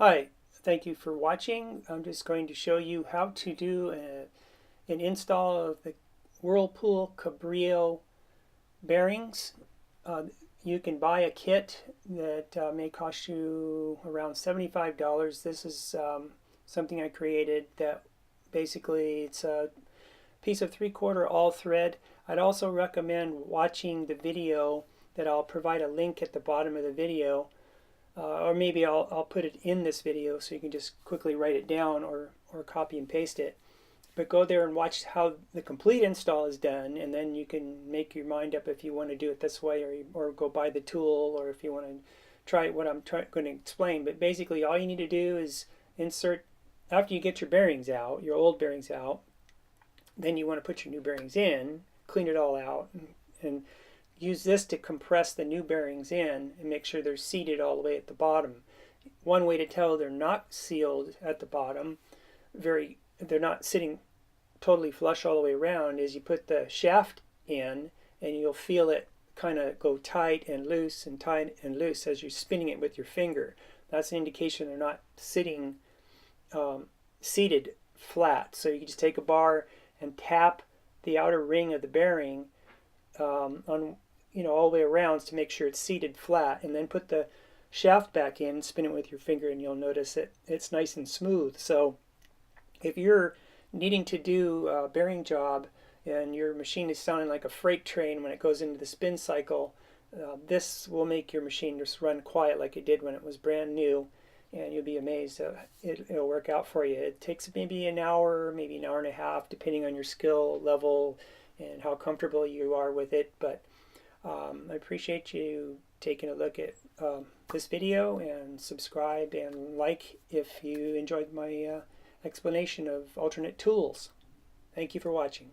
Hi, thank you for watching. I'm just going to show you how to do an install of the Whirlpool Cabrio bearings. Uh, you can buy a kit that may cost you around $75. This is something I created that basically it's a piece of 3/4 all thread. I'd also recommend watching the video that I'll provide a link at the bottom of the video, or maybe I'll put it in this video so you can just quickly write it down or copy and paste it. But go there and watch how the complete install is done, and then you can make your mind up if you want to do it this way, or go buy the tool, or if you want to try what I'm going to explain. But basically all you need to do is insert, after you get your bearings out, your old bearings out, then you want to put your new bearings in, clean it all out, and use this to compress the new bearings in and make sure they're seated all the way at the bottom. One way to tell they're not sealed at the bottom, they're not sitting totally flush all the way around, is you put the shaft in and you'll feel it kind of go tight and loose and tight and loose as you're spinning it with your finger. That's an indication they're not sitting seated flat. So you can just take a bar and tap the outer ring of the bearing on all the way around to make sure it's seated flat, and then put the shaft back in, spin it with your finger, and you'll notice it's nice and smooth. So if you're needing to do a bearing job and your machine is sounding like a freight train when it goes into the spin cycle, this will make your machine just run quiet like it did when it was brand new, and you'll be amazed. It'll work out for you. It takes maybe an hour, maybe an hour and a half, depending on your skill level and how comfortable you are with it. But I appreciate you taking a look at this video, and subscribe and like if you enjoyed my explanation of alternate tools. Thank you for watching.